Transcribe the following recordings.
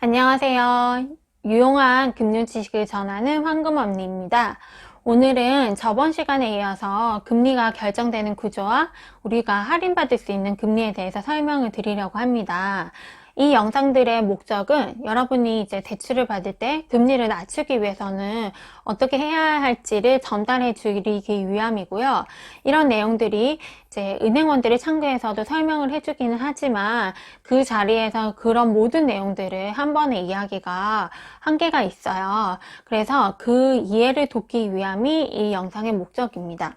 안녕하세요. 유용한 금융 지식을 전하는 황금언니입니다. 오늘은 저번 시간에 이어서 금리가 결정되는 구조와 우리가 할인받을 수 있는 금리에 대해서 설명을 드리려고 합니다. 이 영상들의 목적은 여러분이 이제 대출을 받을 때 금리를 낮추기 위해서는 어떻게 해야 할지를 전달해 드리기 위함이고요. 이런 내용들이 이제 은행원들을 참고해서도 설명을 해주기는 하지만 그 자리에서 그런 모든 내용들을 한 번에 이야기가 한계가 있어요. 그래서 그 이해를 돕기 위함이 이 영상의 목적입니다.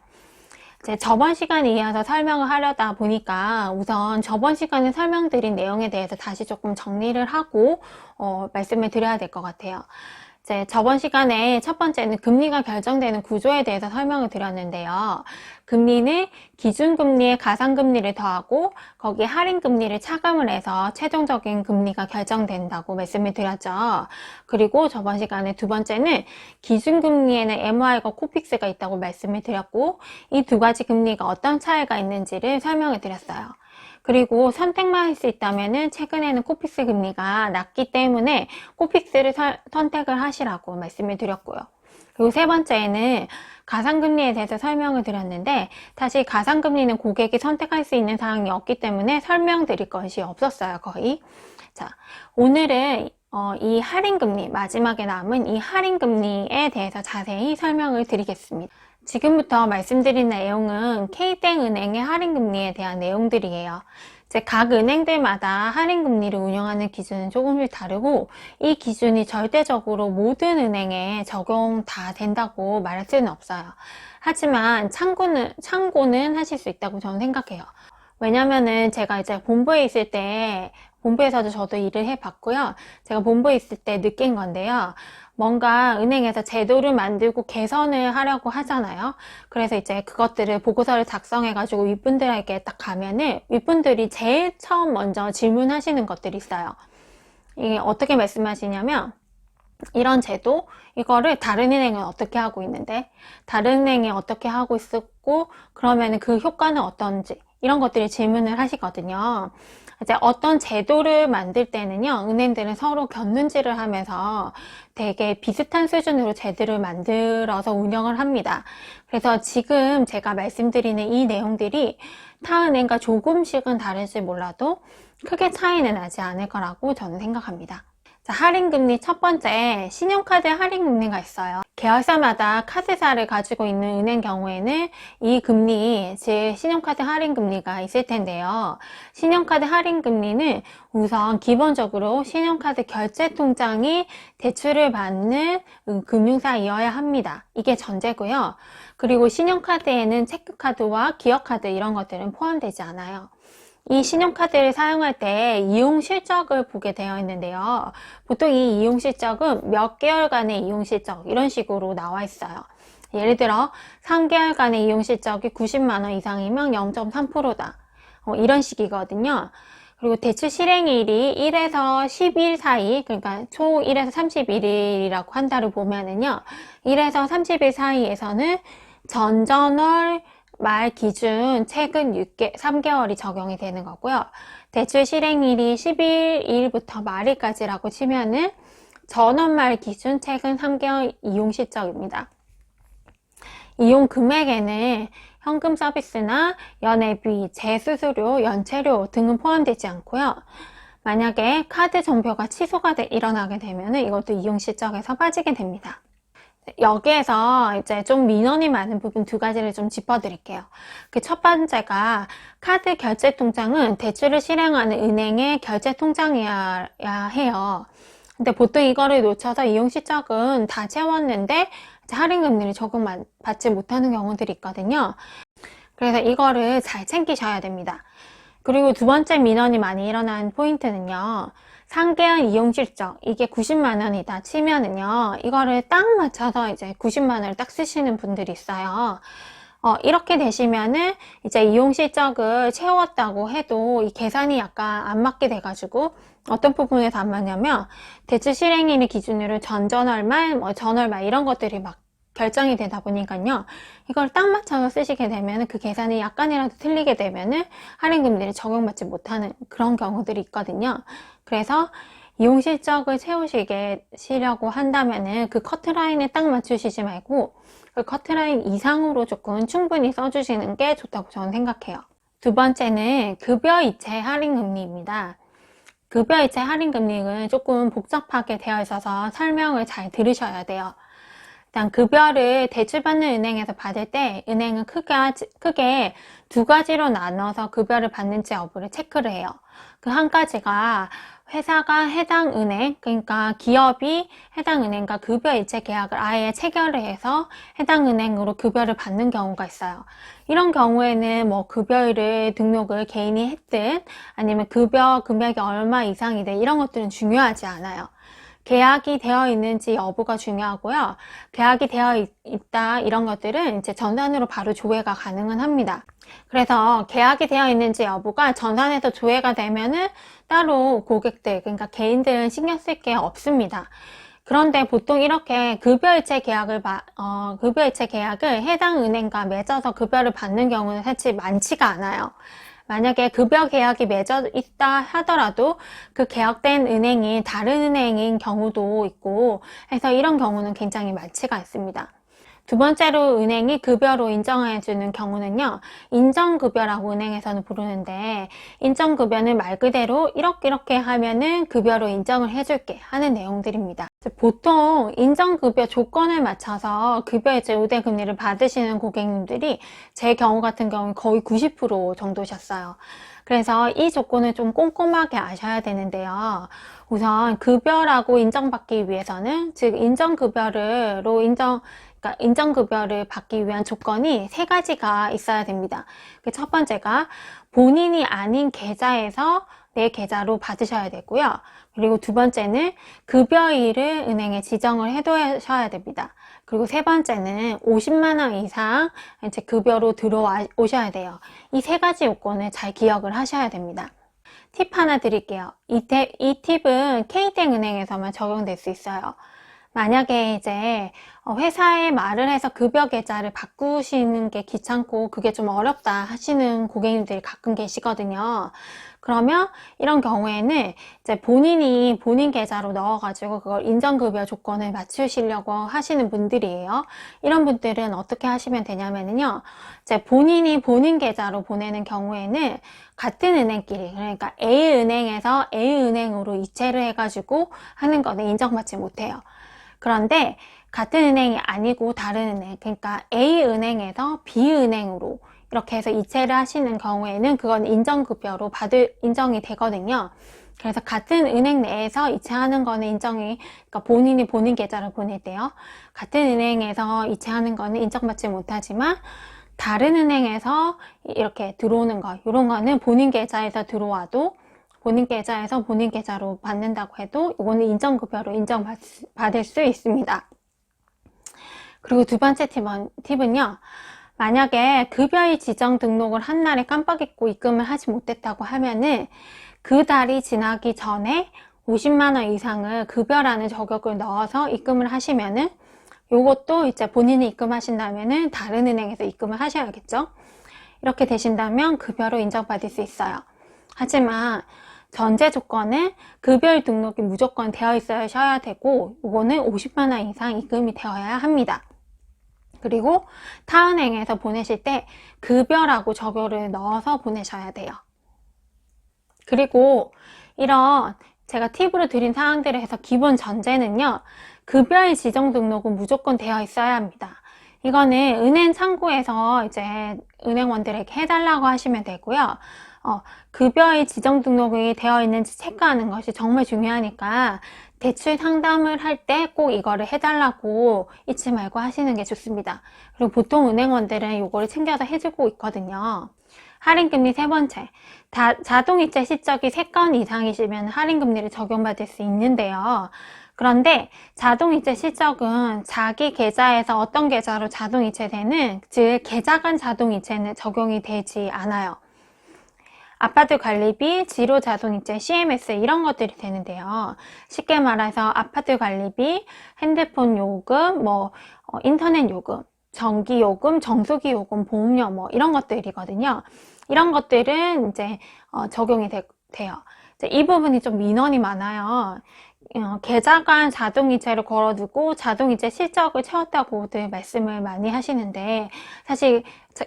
이제 저번 시간에 이어서 설명을 하려다 보니까 우선 저번 시간에 설명드린 내용에 대해서 다시 조금 정리를 하고 말씀을 드려야 될 것 같아요. 이제 저번 시간에 첫 번째는 금리가 결정되는 구조에 대해서 설명을 드렸는데요. 금리는 기준금리에 가상금리를 더하고 거기에 할인금리를 차감을 해서 최종적인 금리가 결정된다고 말씀을 드렸죠. 그리고 저번 시간에 두 번째는 기준금리에는 MI가 코픽스가 있다고 말씀을 드렸고 이 두 가지 금리가 어떤 차이가 있는지를 설명을 드렸어요. 그리고 선택만 할 수 있다면 최근에는 코픽스 금리가 낮기 때문에 코픽스를 선택을 하시라고 말씀을 드렸고요. 그리고 세 번째는 가상금리에 대해서 설명을 드렸는데 사실 가상금리는 고객이 선택할 수 있는 사항이 없기 때문에 설명드릴 것이 없었어요, 거의. 자, 오늘은 이 할인금리, 마지막에 남은 이 할인금리에 대해서 자세히 설명을 드리겠습니다. 지금부터 말씀드린 내용은 K땡은행의 할인금리에 대한 내용들이에요. 이제 각 은행들마다 할인금리를 운영하는 기준은 조금씩 다르고 이 기준이 절대적으로 모든 은행에 적용 다 된다고 말할 수는 없어요. 하지만 참고는 하실 수 있다고 저는 생각해요. 왜냐면은 제가 이제 본부에 있을 때 본부에서도 저도 일을 해봤고요. 제가 본부에 있을 때 느낀 건데요. 뭔가 은행에서 제도를 만들고 개선을 하려고 하잖아요. 그래서 이제 그것들을 보고서를 작성해가지고 윗분들에게 딱 가면은 윗분들이 제일 처음 먼저 질문하시는 것들이 있어요. 이게 어떻게 말씀하시냐면 이런 제도, 이거를 다른 은행은 어떻게 하고 있는데 다른 은행이 어떻게 하고 있었고 그러면 그 효과는 어떤지 이런 것들이 질문을 하시거든요. 이제 어떤 제도를 만들 때는요, 은행들은 서로 곁눈질을 하면서 되게 비슷한 수준으로 제도를 만들어서 운영을 합니다. 그래서 지금 제가 말씀드리는 이 내용들이 타 은행과 조금씩은 다를지 몰라도 크게 차이는 나지 않을 거라고 저는 생각합니다. 자, 할인금리 첫 번째, 신용카드 할인금리가 있어요. 계열사마다 카드사를 가지고 있는 은행 경우에는 이 금리, 즉 신용카드 할인금리가 있을 텐데요. 신용카드 할인금리는 우선 기본적으로 신용카드 결제통장이 대출을 받는 금융사이어야 합니다. 이게 전제고요. 그리고 신용카드에는 체크카드와 기업카드 이런 것들은 포함되지 않아요. 이 신용카드를 사용할 때 이용 실적을 보게 되어 있는데요. 보통 이 이용 실적은 몇 개월간의 이용 실적 이런 식으로 나와 있어요. 예를 들어 3개월간의 이용 실적이 90만 원 이상이면 0.3%다. 이런 식이거든요. 그리고 대출 실행일이 1에서 10일 사이, 그러니까 총 1에서 31일이라고 한 달을 보면은요. 1에서 30일 사이에서는 전전월 말 기준 최근 3개월이 적용이 되는 거고요. 대출 실행일이 11일부터 말일까지라고 치면은 전원 말 기준 최근 3개월 이용 실적입니다. 이용 금액에는 현금 서비스나 연회비, 재수수료, 연체료 등은 포함되지 않고요. 만약에 카드 정보가 취소가 일어나게 되면 이것도 이용 실적에서 빠지게 됩니다. 여기에서 이제 좀 민원이 많은 부분 두 가지를 좀 짚어드릴게요. 그 첫 번째가 카드 결제 통장은 대출을 실행하는 은행의 결제 통장이어야 해요. 근데 보통 이거를 놓쳐서 이용 실적은 다 채웠는데 할인금리를 적용받지 못하는 경우들이 있거든요. 그래서 이거를 잘 챙기셔야 됩니다. 그리고 두 번째 민원이 많이 일어나는 포인트는요. 3개월 이용 실적, 이게 90만 원이다 치면은요, 이거를 딱 맞춰서 이제 90만 원을 딱 쓰시는 분들이 있어요. 이렇게 되시면은 이제 이용 실적을 채웠다고 해도 이 계산이 약간 안 맞게 돼가지고 어떤 부분에서 안 맞냐면 대출 실행일을 기준으로 전전월 말, 전월 말 이런 것들이 막 결정이 되다 보니까요. 이걸 딱 맞춰서 쓰시게 되면 그 계산이 약간이라도 틀리게 되면은 할인금리를 적용받지 못하는 그런 경우들이 있거든요. 그래서 이용 실적을 채우시려고 한다면은 그 커트라인에 딱 맞추시지 말고 그 커트라인 이상으로 조금 충분히 써주시는 게 좋다고 저는 생각해요. 두 번째는 급여이체 할인금리입니다. 급여이체 할인금리는 조금 복잡하게 되어 있어서 설명을 잘 들으셔야 돼요. 일단 급여를 대출받는 은행에서 받을 때 은행은 크게 두 가지로 나눠서 급여를 받는지 여부를 체크를 해요. 그 한 가지가 회사가 해당 은행, 그러니까 기업이 해당 은행과 급여이체 계약을 아예 체결을 해서 해당 은행으로 급여를 받는 경우가 있어요. 이런 경우에는 뭐 급여일을 등록을 개인이 했든 아니면 급여 금액이 얼마 이상이든 이런 것들은 중요하지 않아요. 계약이 되어 있는지 여부가 중요하고요. 계약이 되어 있다 이런 것들은 이제 전산으로 바로 조회가 가능은 합니다. 그래서 계약이 되어 있는지 여부가 전산에서 조회가 되면은 따로 고객들, 그러니까 개인들은 신경 쓸 게 없습니다. 그런데 보통 이렇게 급여이체 계약을 해당 은행과 맺어서 급여를 받는 경우는 사실 많지가 않아요. 만약에 급여 계약이 맺어 있다 하더라도 그 계약된 은행이 다른 은행인 경우도 있고 해서 이런 경우는 굉장히 많지가 않습니다. 두 번째로 은행이 급여로 인정해주는 경우는요, 인정급여라고 은행에서는 부르는데, 인정급여는 말 그대로 이렇게 하면은 급여로 인정을 해줄게 하는 내용들입니다. 보통 인정급여 조건을 맞춰서 급여이체 우대금리를 받으시는 고객님들이 제 경우 같은 경우는 거의 90% 정도셨어요. 그래서 이 조건을 좀 꼼꼼하게 아셔야 되는데요. 우선 급여라고 인정받기 위해서는, 즉 인정급여를 받기 위한 조건이 세 가지가 있어야 됩니다. 그 첫 번째가 본인이 아닌 계좌에서 내 계좌로 받으셔야 되고요. 그리고 두 번째는 급여일을 은행에 지정을 해두셔야 됩니다. 그리고 세 번째는 50만 원 이상 이제 급여로 들어오셔야 돼요. 이 세 가지 요건을 잘 기억을 하셔야 됩니다. 팁 하나 드릴게요. 이 팁은 K땡 은행에서만 적용될 수 있어요. 만약에 이제 회사에 말을 해서 급여 계좌를 바꾸시는 게 귀찮고 그게 좀 어렵다 하시는 고객님들이 가끔 계시거든요. 그러면 이런 경우에는 이제 본인이 본인 계좌로 넣어가지고 그걸 인정급여 조건을 맞추시려고 하시는 분들이에요. 이런 분들은 어떻게 하시면 되냐면요. 이제 본인이 본인 계좌로 보내는 경우에는 같은 은행끼리, 그러니까 A은행에서 A은행으로 이체를 해가지고 하는 거는 인정받지 못해요. 그런데 같은 은행이 아니고 다른 은행, 그러니까 A은행에서 B은행으로 이렇게 해서 이체를 하시는 경우에는 그건 인정급여로 인정이 되거든요. 그래서 같은 은행 내에서 이체하는 거는 그러니까 본인이 본인 계좌를 보낼 때요. 같은 은행에서 이체하는 거는 인정받지 못하지만 다른 은행에서 이렇게 들어오는 거, 이런 거는 본인 계좌에서 들어와도 본인 계좌에서 본인 계좌로 받는다고 해도 이거는 인정급여로 인정받을 수 있습니다. 그리고 두 번째 팁은요. 만약에 급여일 지정 등록을 한 날에 깜빡 잊고 입금을 하지 못했다고 하면은 그 달이 지나기 전에 50만 원 이상을 급여라는 저격을 넣어서 입금을 하시면은 요것도 이제 본인이 입금하신다면은 다른 은행에서 입금을 하셔야겠죠. 이렇게 되신다면 급여로 인정받을 수 있어요. 하지만 전제 조건은 급여일 등록이 무조건 되어 있어야 되고 이거는 50만 원 이상 입금이 되어야 합니다. 그리고 타은행에서 보내실 때 급여라고 저거를 넣어서 보내셔야 돼요. 그리고 이런 제가 팁으로 드린 사항들을 해서 기본 전제는요. 급여일 지정 등록은 무조건 되어 있어야 합니다. 이거는 은행 창구에서 이제 은행원들에게 해달라고 하시면 되고요. 급여일 지정 등록이 되어 있는지 체크하는 것이 정말 중요하니까 대출 상담을 할 때 꼭 이거를 해달라고 잊지 말고 하시는 게 좋습니다. 그리고 보통 은행원들은 이거를 챙겨서 해주고 있거든요. 할인금리 세 번째, 자동이체 실적이 3건 이상이시면 할인금리를 적용받을 수 있는데요. 그런데 자동이체 실적은 자기 계좌에서 어떤 계좌로 자동이체되는, 즉 계좌 간 자동이체는 적용이 되지 않아요. 아파트 관리비, 지로 자동이체, CMS 이런 것들이 되는데요. 쉽게 말해서 아파트 관리비, 핸드폰 요금, 인터넷 요금, 전기 요금, 정수기 요금, 보험료 이런 것들이거든요. 이런 것들은 이제 적용이 돼요. 이 부분이 좀 민원이 많아요. 계좌 간 자동이체를 걸어두고 자동이체 실적을 채웠다고들 말씀을 많이 하시는데, 사실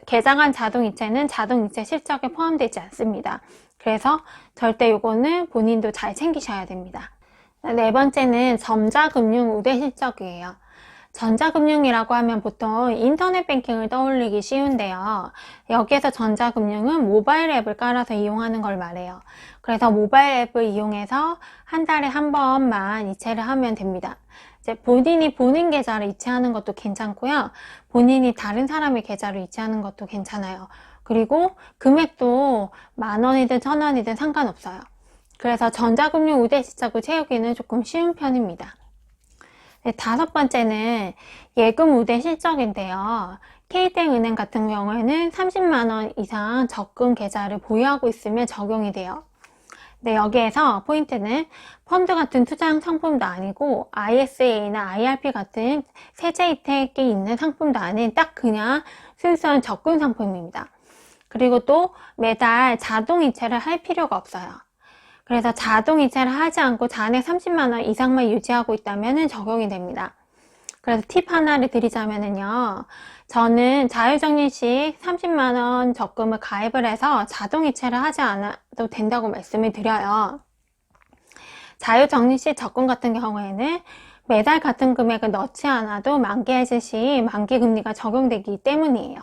계좌 간 자동이체는 자동이체 실적에 포함되지 않습니다. 그래서 절대 요거는 본인도 잘 챙기셔야 됩니다. 네 번째는 전자금융 우대 실적이에요. 전자금융이라고 하면 보통 인터넷 뱅킹을 떠올리기 쉬운데요. 여기에서 전자금융은 모바일 앱을 깔아서 이용하는 걸 말해요. 그래서 모바일 앱을 이용해서 한 달에 한 번만 이체를 하면 됩니다. 이제 본인이 본인 계좌를 이체하는 것도 괜찮고요. 본인이 다른 사람의 계좌를 이체하는 것도 괜찮아요. 그리고 금액도 10,000원이든 1,000원이든 상관없어요. 그래서 전자금융 우대 실적을 채우기는 조금 쉬운 편입니다. 네, 다섯 번째는 예금 우대 실적인데요. K땡은행 같은 경우에는 30만원 이상 적금 계좌를 보유하고 있으면 적용이 돼요. 네, 여기에서 포인트는 펀드 같은 투자 상품도 아니고 ISA나 IRP 같은 세제 혜택이 있는 상품도 아닌 딱 그냥 순수한 적금 상품입니다. 그리고 또 매달 자동 이체를 할 필요가 없어요. 그래서 자동 이체를 하지 않고 잔액 30만원 이상만 유지하고 있다면 적용이 됩니다. 그래서 팁 하나를 드리자면요. 저는 자유적립식 30만원 적금을 가입을 해서 자동 이체를 하지 않아도 된다고 말씀을 드려요. 자유적립식 적금 같은 경우에는 매달 같은 금액을 넣지 않아도 만기해질 시 만기 금리가 적용되기 때문이에요.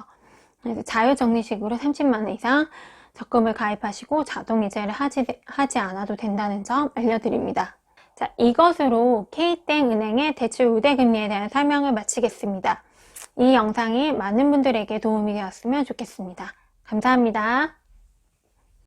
그래서 자유적립식으로 30만원 이상 적금을 가입하시고 자동 이체를 하지 않아도 된다는 점 알려드립니다. 자, 이것으로 K땡은행의 대출 우대 금리에 대한 설명을 마치겠습니다. 이 영상이 많은 분들에게 도움이 되었으면 좋겠습니다. 감사합니다.